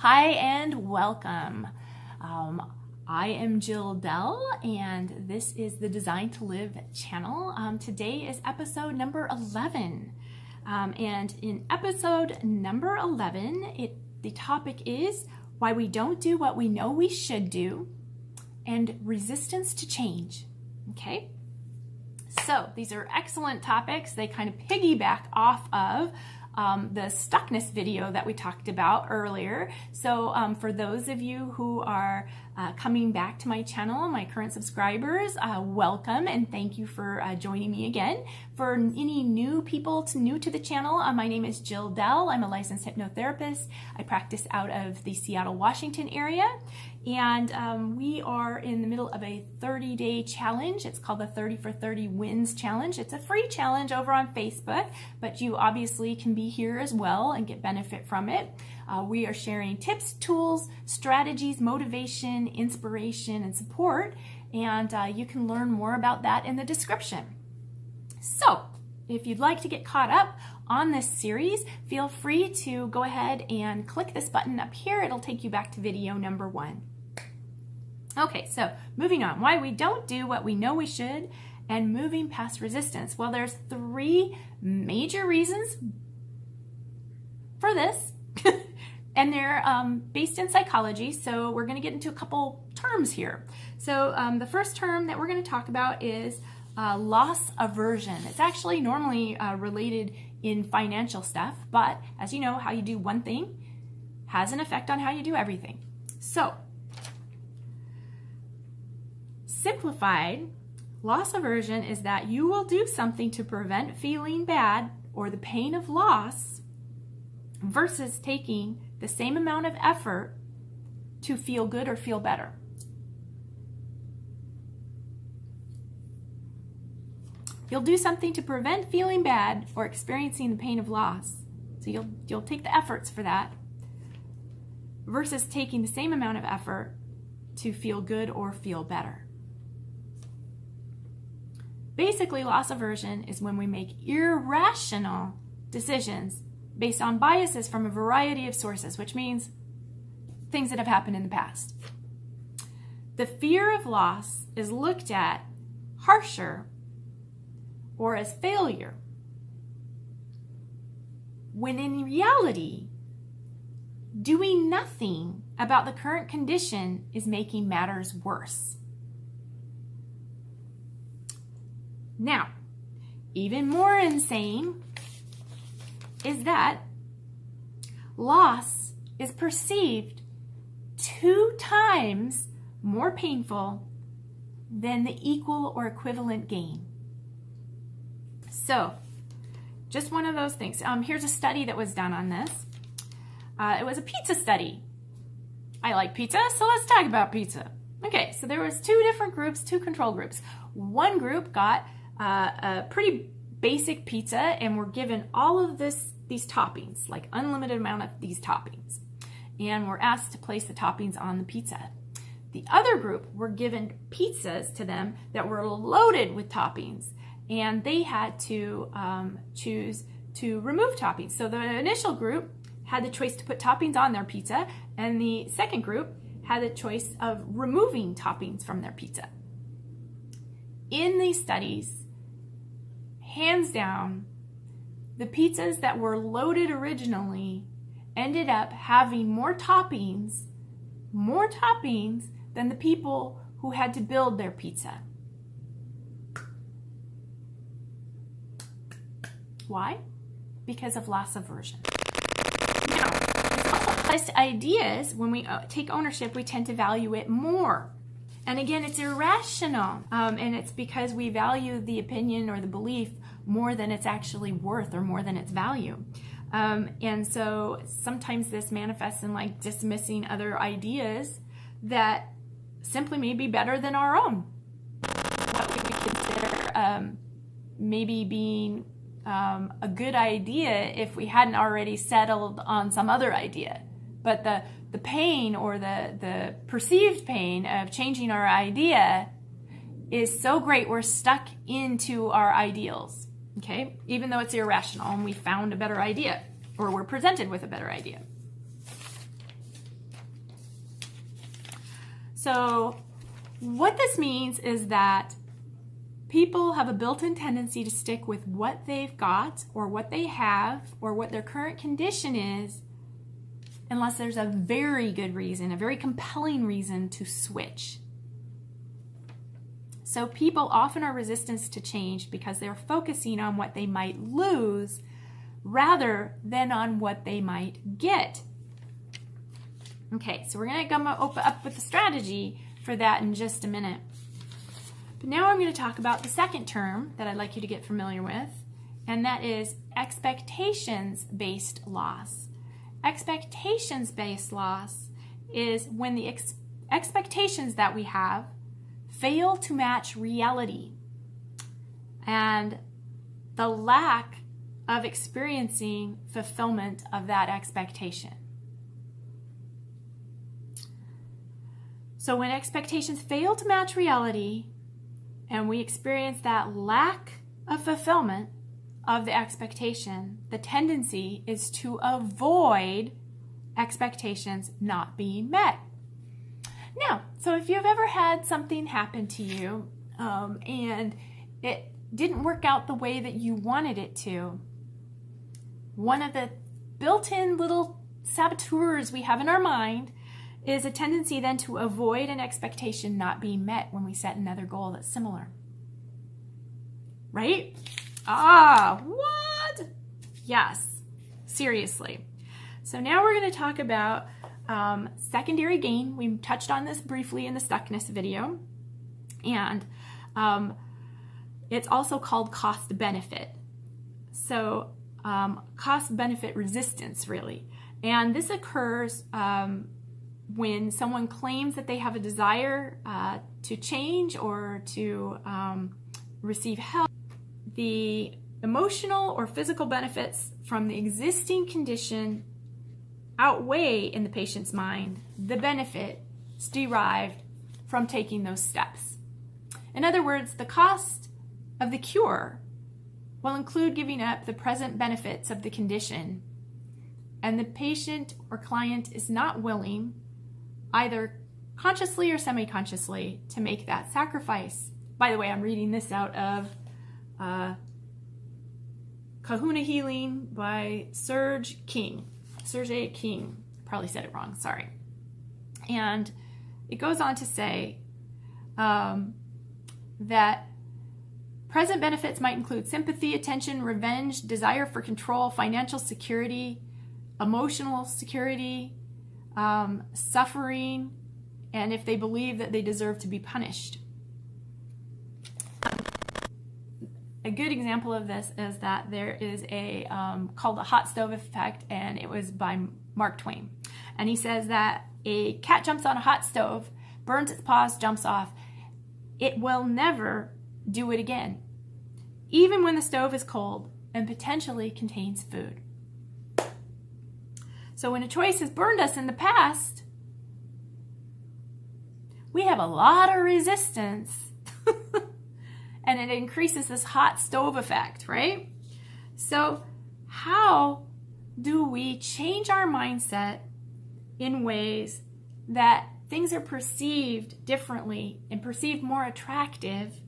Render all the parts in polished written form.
Hi and welcome. I am Jill Dell and this is the Design to Live channel. Today is episode number 11. And in episode number 11, the topic is why we don't do what we know we should do and resistance to change. Okay? So these are excellent topics. They kind of piggyback off of the stuckness video that we talked about earlier. So for those of you who are coming back to my channel, my current subscribers, welcome and thank you for joining me again. For any new people new to the channel, my name is Jill Dell. I'm a licensed hypnotherapist. I practice out of the Seattle, Washington area. And we are in the middle of a 30-day challenge. It's called the 30 for 30 Wins Challenge. It's a free challenge over on Facebook, but you obviously can be here as well and get benefit from it. We are sharing tips, tools, strategies, motivation, inspiration, and support. And you can learn more about that in the description. So if you'd like to get caught up on this series, feel free to go ahead and click this button up here. It'll take you back to video number 1. Okay, so moving on. Why we don't do what we know we should and moving past resistance. Well, there's 3 major reasons for this, and they're based in psychology, so we're going to get into a couple terms here. So the first term that we're going to talk about is loss aversion. It's actually normally related in financial stuff, but as you know, how you do one thing has an effect on how you do everything. So, simplified, loss aversion is that you will do something to prevent feeling bad or the pain of loss versus taking the same amount of effort to feel good or feel better. You'll do something to prevent feeling bad or experiencing the pain of loss. So you'll take the efforts for that versus taking the same amount of effort to feel good or feel better. Basically, loss aversion is when we make irrational decisions based on biases from a variety of sources, which means things that have happened in the past. The fear of loss is looked at harsher or as failure, when in reality, doing nothing about the current condition is making matters worse. Now, even more insane is that loss is perceived 2 times more painful than the equal or equivalent gain. So, just one of those things. Here's a study that was done on this. It was a pizza study. I like pizza, so let's talk about pizza. Okay, so there was 2 different groups, 2 control groups. One group got a pretty basic pizza and were given all of these toppings, like unlimited amount of these toppings, and were asked to place the toppings on the pizza. The other group were given pizzas to them that were loaded with toppings, and they had to choose to remove toppings. So the initial group had the choice to put toppings on their pizza, and the second group had the choice of removing toppings from their pizza. In these studies, hands down, the pizzas that were loaded originally ended up having more toppings than the people who had to build their pizza. Why? Because of loss aversion. Now, this also applies to ideas. When we take ownership, we tend to value it more. And again, it's irrational, and it's because we value the opinion or the belief more than it's actually worth or more than its value. And so sometimes this manifests in like dismissing other ideas that simply may be better than our own. What we consider maybe being a good idea if we hadn't already settled on some other idea. But the pain or the perceived pain of changing our idea is so great we're stuck into our ideals, okay? Even though it's irrational and we found a better idea or we're presented with a better idea. So what this means is that people have a built-in tendency to stick with what they've got or what they have or what their current condition is unless there's a very good reason, a very compelling reason to switch. So people often are resistant to change because they're focusing on what they might lose rather than on what they might get. Okay, so we're going to come up with a strategy for that in just a minute. But now I'm going to talk about the second term that I'd like you to get familiar with, and that is expectations-based loss. Expectations-based loss is when the expectations that we have fail to match reality and the lack of experiencing fulfillment of that expectation. So when expectations fail to match reality and we experience that lack of fulfillment of the expectation, the tendency is to avoid expectations not being met. Now, so if you've ever had something happen to you and it didn't work out the way that you wanted it to, one of the built-in little saboteurs we have in our mind is a tendency then to avoid an expectation not being met when we set another goal that's similar. Right? What? Yes, seriously. So now we're going to talk about secondary gain. We touched on this briefly in the stuckness video. And it's also called cost benefit. So cost benefit resistance, really. And this occurs when someone claims that they have a desire to change or to receive help. The emotional or physical benefits from the existing condition outweigh in the patient's mind the benefits derived from taking those steps. In other words, the cost of the cure will include giving up the present benefits of the condition, and the patient or client is not willing, either consciously or semi-consciously, to make that sacrifice. By the way, I'm reading this out of Kahuna Healing by Serge King. Probably said it wrong, sorry. And it goes on to say that present benefits might include sympathy, attention, revenge, desire for control, financial security, emotional security, suffering, and if they believe that they deserve to be punished. A good example of this is that there is a called the hot stove effect, and it was by Mark Twain. And he says that a cat jumps on a hot stove, burns its paws, jumps off. It will never do it again, even when the stove is cold and potentially contains food. So when a choice has burned us in the past, we have a lot of resistance and it increases this hot stove effect, right? So how do we change our mindset in ways that things are perceived differently and perceived more attractive?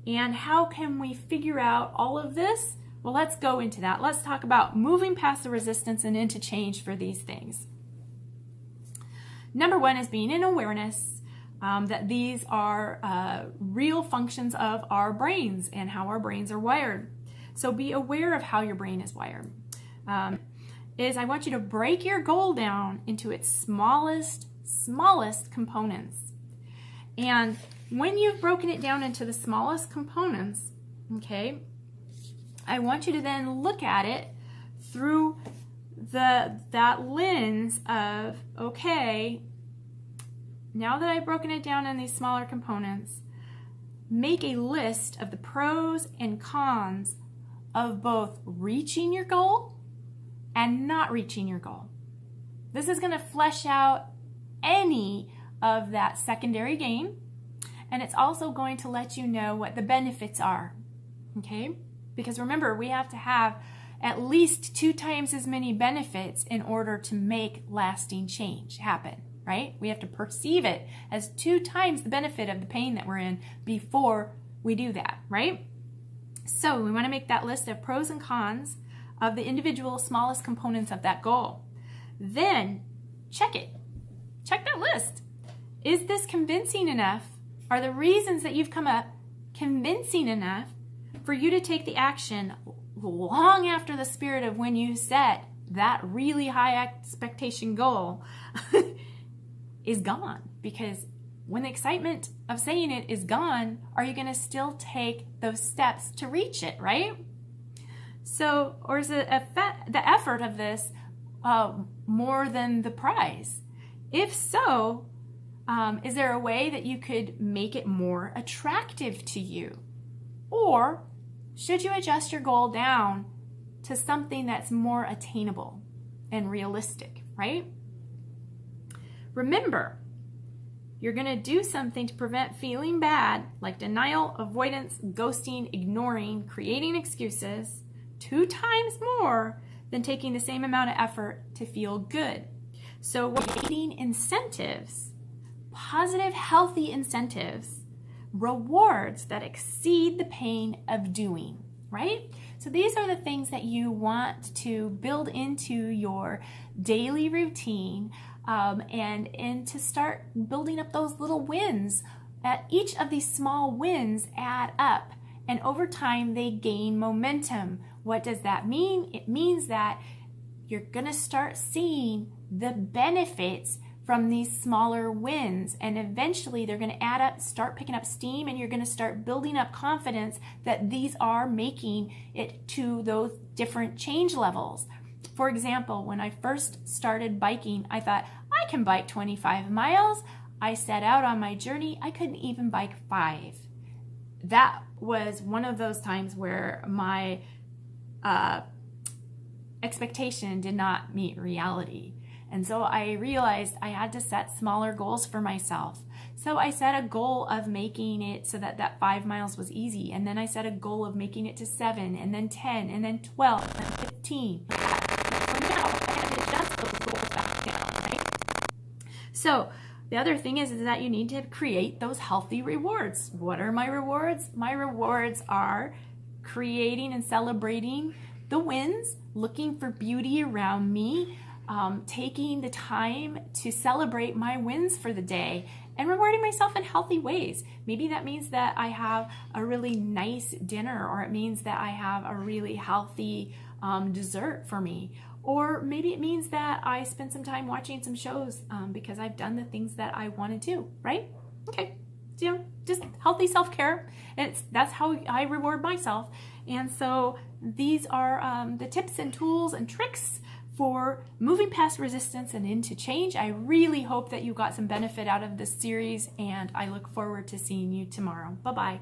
And how can we figure out all of this? Well, let's go into that. Let's talk about moving past the resistance and into change for these things. Number one is being in awareness that these are real functions of our brains and how our brains are wired. So be aware of how your brain is wired. I want you to break your goal down into its smallest components. And when you've broken it down into the smallest components, okay, I want you to then look at it through that lens of, okay, now that I've broken it down in these smaller components, make a list of the pros and cons of both reaching your goal and not reaching your goal. This is going to flesh out any of that secondary gain, and it's also going to let you know what the benefits are, okay? Because remember, we have to have at least 2 times as many benefits in order to make lasting change happen, right? We have to perceive it as 2 times the benefit of the pain that we're in before we do that, right? So we want to make that list of pros and cons of the individual smallest components of that goal. Then check it. Check that list. Is this convincing enough? Are the reasons that you've come up convincing enough for you to take the action long after the spirit of when you set that really high expectation goal is gone? Because when the excitement of saying it is gone, are you going to still take those steps to reach it, right? So, or is the effort of this more than the prize? If so, is there a way that you could make it more attractive to you? Or should you adjust your goal down to something that's more attainable and realistic, right? Remember, you're going to do something to prevent feeling bad, like denial, avoidance, ghosting, ignoring, creating excuses, 2 times more than taking the same amount of effort to feel good. So we're creating incentives, positive, healthy incentives, rewards that exceed the pain of doing, right? So these are the things that you want to build into your daily routine and to start building up those little wins. Each of these small wins add up, and over time they gain momentum. What does that mean? It means that you're going to start seeing the benefits from these smaller wins, and eventually they're going to add up, start picking up steam, and you're going to start building up confidence that these are making it to those different change levels. For example, when I first started biking, I thought, I can bike 25 miles. I set out on my journey. I couldn't even bike 5. That was one of those times where my expectation did not meet reality. And so I realized I had to set smaller goals for myself. So I set a goal of making it so that 5 miles was easy. And then I set a goal of making it to 7, and then 10, and then 12, and then 15. So now I had to adjust those goals back down, right? So the other thing is that you need to create those healthy rewards. What are my rewards? My rewards are creating and celebrating the wins, looking for beauty around me, taking the time to celebrate my wins for the day, and rewarding myself in healthy ways. Maybe that means that I have a really nice dinner, or it means that I have a really healthy dessert for me. Or maybe it means that I spend some time watching some shows because I've done the things that I want to do, right? Okay, so, just healthy self-care. That's how I reward myself. And so these are the tips and tools and tricks for moving past resistance and into change. I really hope that you got some benefit out of this series, and I look forward to seeing you tomorrow. Bye-bye.